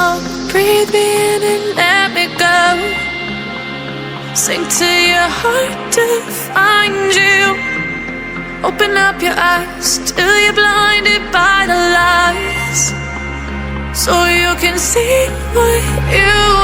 song. Breathe me in and let me go. Sing to your heart to find you. Open up your eyes till you're blinded by the lies, so you can see what you